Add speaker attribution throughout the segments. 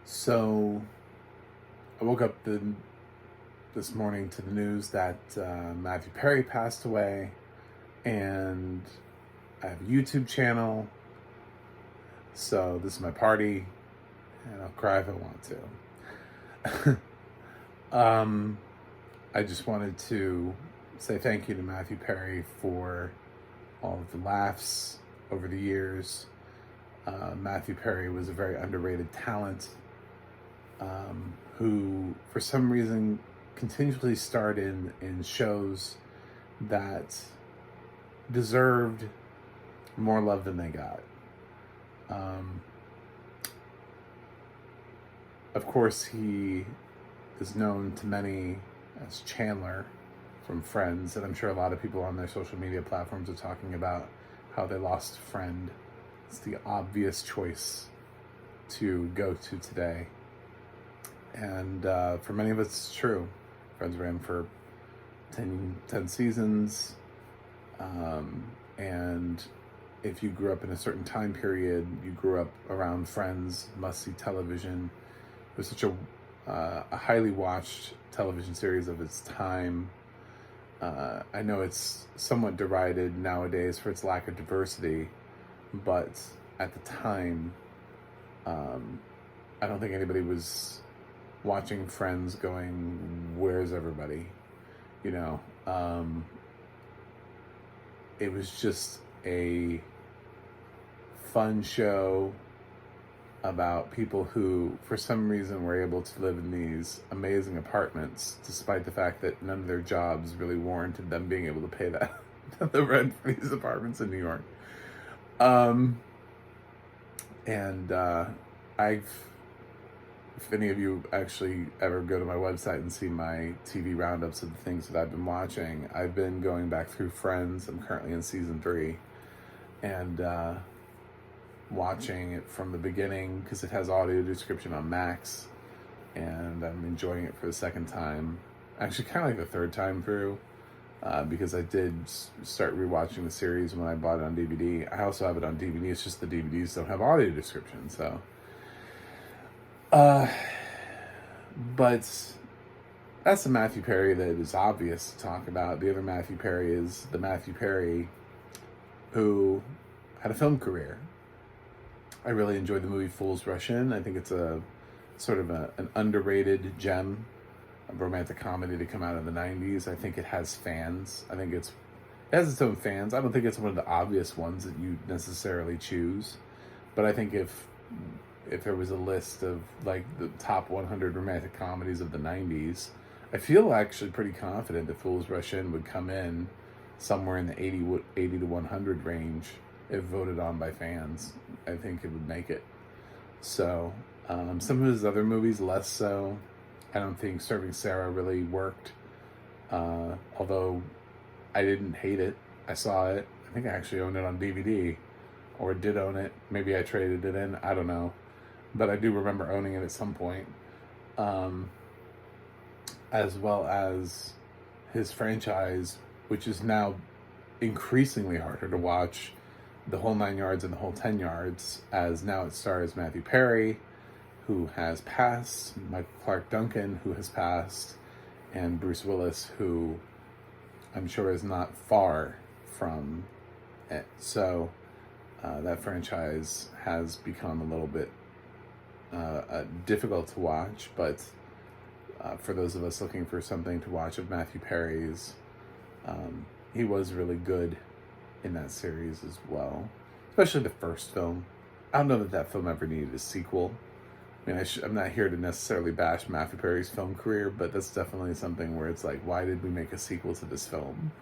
Speaker 1: So I woke up this morning to the news that Matthew Perry passed away, and I have a YouTube channel. So this is my party, and I'll cry if I want to. I just wanted to say thank you to Matthew Perry for all of the laughs over the years. Matthew Perry was a very underrated talent who, for some reason, continually starred in shows that deserved more love than they got. Um, of course, he is known to many as Chandler from Friends, and I'm sure a lot of people on their social media platforms are talking about how they lost a friend. It's the obvious choice to go to today. And for many of us, it's true. Friends ran for 10 seasons. And if you grew up in a certain time period, you grew up around Friends, must-see television. It was such a highly watched television series of its time. I know it's somewhat derided nowadays for its lack of diversity, but at the time, I don't think anybody was watching Friends going, where's everybody? You know, it was just a fun show about people who, for some reason, were able to live in these amazing apartments, despite the fact that none of their jobs really warranted them being able to pay that the rent for these apartments in New York. If any of you actually ever go to my website and see my TV roundups of the things that I've been watching, I've been going back through Friends. I'm currently in season 3, and watching it from the beginning because it has audio description on Max, and I'm enjoying it for the second time. Actually, kind of like the third time through, because I did start rewatching the series when I bought it on DVD. I also have it on DVD. It's just the DVDs don't have audio description, so. But that's the Matthew Perry that is obvious to talk about. The other Matthew Perry is the Matthew Perry who had a film career. I really enjoyed the movie Fools Rush In. I think it's a sort of an underrated gem, a romantic comedy to come out of the 90s. I think it has fans. I think it has its own fans. I don't think it's one of the obvious ones that you necessarily choose. But I think if there was a list of like the top 100 romantic comedies of the 90s, I feel actually pretty confident that Fools Rush In would come in somewhere in the 80 to 100 range if voted on by fans. I think it would make it. So some of his other movies less so. I don't think Serving Sarah really worked, although I didn't hate it. I saw it. I think I actually owned it on DVD, or did own it. Maybe I traded it in. I don't know. But I do remember owning it at some point. As well as his franchise, which is now increasingly harder to watch, The Whole 9 Yards and The Whole 10 Yards, as now it stars Matthew Perry, who has passed, Michael Clark Duncan, who has passed, and Bruce Willis, who I'm sure is not far from it. So that franchise has become a little bit difficult to watch, but for those of us looking for something to watch of Matthew Perry's, he was really good in that series as well, especially the first film. I don't know that film ever needed a sequel. I mean, I'm not here to necessarily bash Matthew Perry's film career, but that's definitely something where it's like, why did we make a sequel to this film?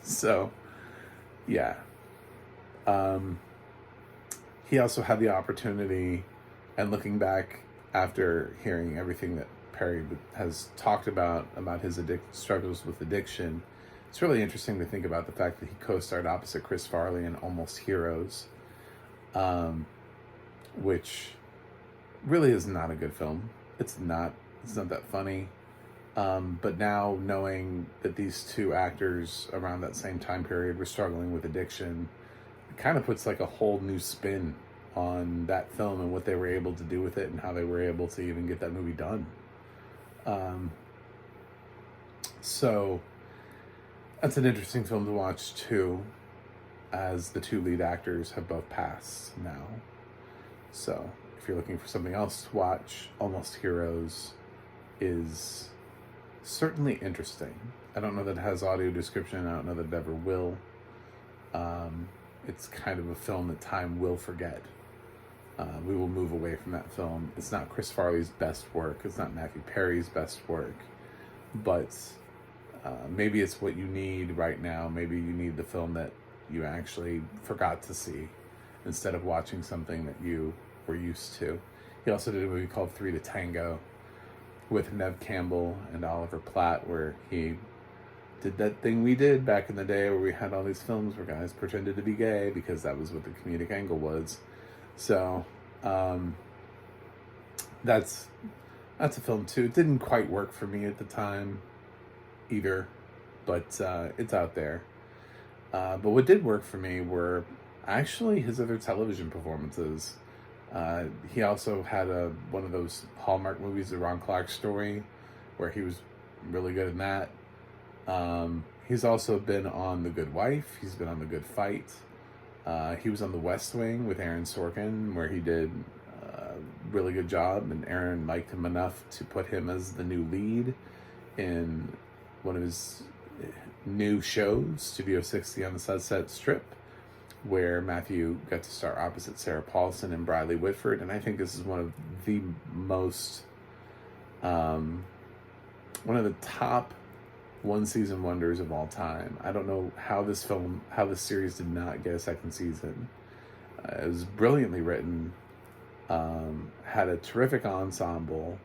Speaker 1: So, yeah. He also had the opportunity, and looking back after hearing everything that Perry has talked about his struggles with addiction, it's really interesting to think about the fact that he co-starred opposite Chris Farley in Almost Heroes, which really is not a good film. It's not that funny. But now knowing that these two actors around that same time period were struggling with addiction, it kind of puts like a whole new spin on that film and what they were able to do with it and how they were able to even get that movie done. So that's an interesting film to watch too, as the two lead actors have both passed now. So if you're looking for something else to watch, Almost Heroes is certainly interesting. I don't know that it has audio description. I don't know that it ever will. It's kind of a film that time will forget. We will move away from that film. It's not Chris Farley's best work. It's not Matthew Perry's best work. But maybe it's what you need right now. Maybe you need the film that you actually forgot to see instead of watching something that you were used to. He also did a movie called 3 to Tango with Neve Campbell and Oliver Platt, where he did that thing we did back in the day where we had all these films where guys pretended to be gay because that was what the comedic angle was. So that's a film too. It didn't quite work for me at the time either, but it's out there. But what did work for me were actually his other television performances. He also had one of those Hallmark movies, The Ron Clark Story, where he was really good in that. He's also been on The Good Wife. He's been on The Good Fight. He was on The West Wing with Aaron Sorkin, where he did a really good job, and Aaron liked him enough to put him as the new lead in one of his new shows, Studio 60 on the Sunset Strip, where Matthew got to star opposite Sarah Paulson and Bradley Whitford. And I think this is one of the most, one of the top one-season wonders of all time. I don't know how this series did not get a second season. It was brilliantly written, had a terrific ensemble,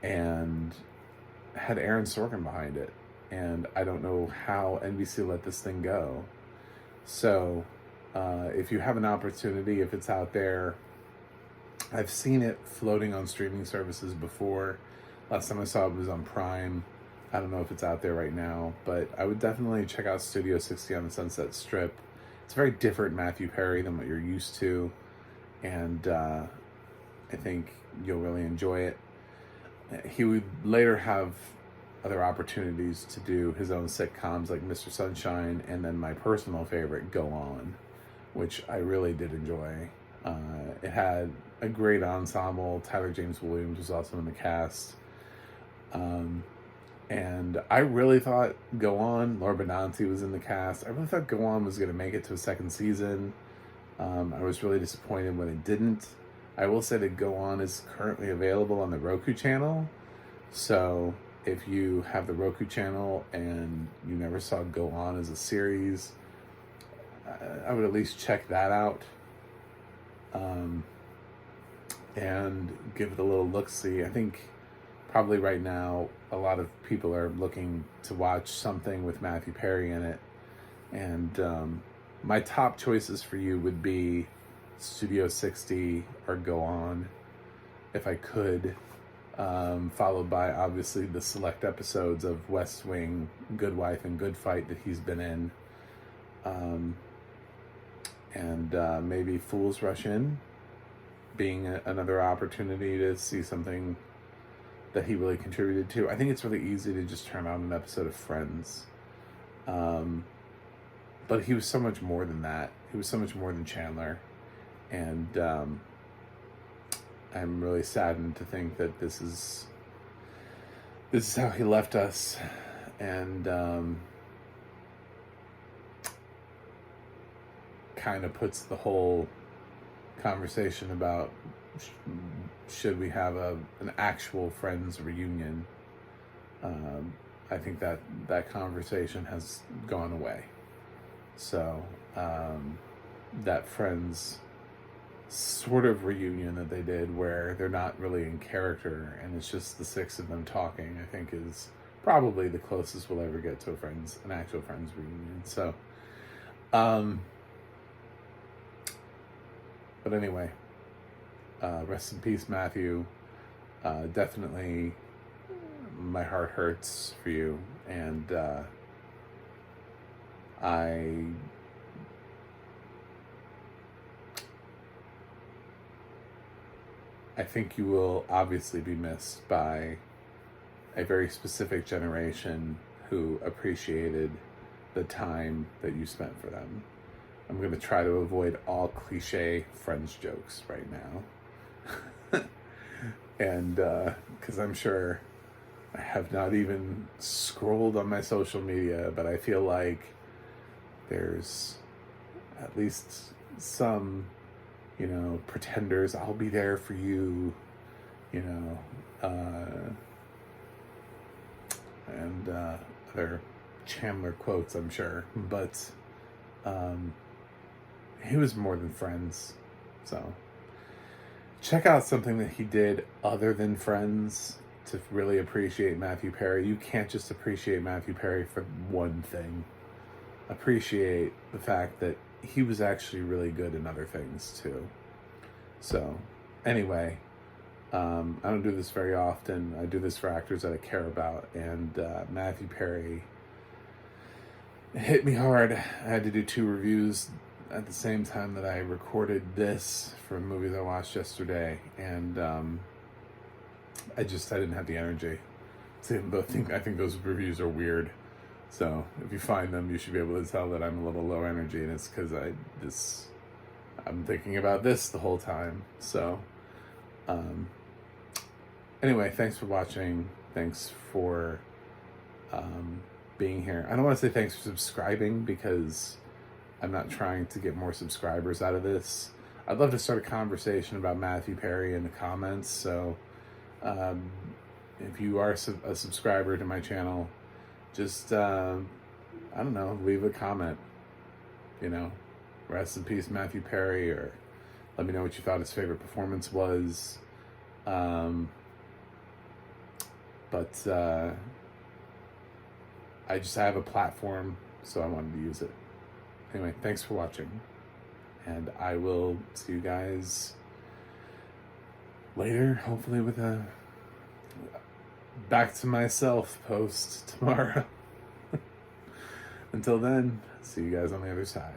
Speaker 1: and had Aaron Sorkin behind it. And I don't know how NBC let this thing go. So, if you have an opportunity, if it's out there, I've seen it floating on streaming services before. Last time I saw it was on Prime. I don't know if it's out there right now, but I would definitely check out Studio 60 on the Sunset Strip. It's a very different Matthew Perry than what you're used to, and I think you'll really enjoy it. He would later have other opportunities to do his own sitcoms like Mr. Sunshine, and then my personal favorite, Go On, which I really did enjoy. It had a great ensemble. Tyler James Williams was also in the cast. And I really thought Go On, Laura Benanti was in the cast. I really thought Go On was going to make it to a second season. I was really disappointed when it didn't. I will say that Go On is currently available on the Roku channel. So if you have the Roku channel and you never saw Go On as a series, I would at least check that out. And give it a little look-see. I think probably right now a lot of people are looking to watch something with Matthew Perry in it. And my top choices for you would be Studio 60 or Go On, if I could. Followed by obviously the select episodes of West Wing, Good Wife, and Good Fight that he's been in. And maybe Fools Rush In being another opportunity to see something that he really contributed to. I think it's really easy to just turn on an episode of Friends. But he was so much more than that. He was so much more than Chandler. And I'm really saddened to think that this is how he left us. And kind of puts the whole conversation about should we have an actual Friends reunion. I think that conversation has gone away. So that Friends sort of reunion that they did where they're not really in character and it's just the six of them talking, I think is probably the closest we'll ever get to an actual Friends reunion. So but anyway, rest in peace, Matthew. Definitely my heart hurts for you, and I think you will obviously be missed by a very specific generation who appreciated the time that you spent for them. I'm going to try to avoid all cliche Friends jokes right now. And because I'm sure I have not even scrolled on my social media, but I feel like there's at least some, pretenders, I'll be there for you, and other Chandler quotes, I'm sure. But he was more than Friends. So check out something that he did other than Friends to really appreciate Matthew Perry. You can't just appreciate Matthew Perry for one thing. Appreciate the fact that he was actually really good in other things too. So anyway, I don't do this very often. I do this for actors that I care about, and Matthew Perry hit me hard. I had to do 2 reviews at the same time that I recorded this for movies I watched yesterday, and I didn't have the energy. So I think those reviews are weird. So if you find them, you should be able to tell that I'm a little low energy, and it's because I'm thinking about this the whole time. So anyway, thanks for watching. Thanks for being here. I don't want to say thanks for subscribing, because I'm not trying to get more subscribers out of this. I'd love to start a conversation about Matthew Perry in the comments. So if you are a subscriber to my channel, just, I don't know, leave a comment, rest in peace, Matthew Perry, or let me know what you thought his favorite performance was. But I have a platform, so I wanted to use it. Anyway, thanks for watching, and I will see you guys later, hopefully with a back to myself post tomorrow. Until then, see you guys on the other side.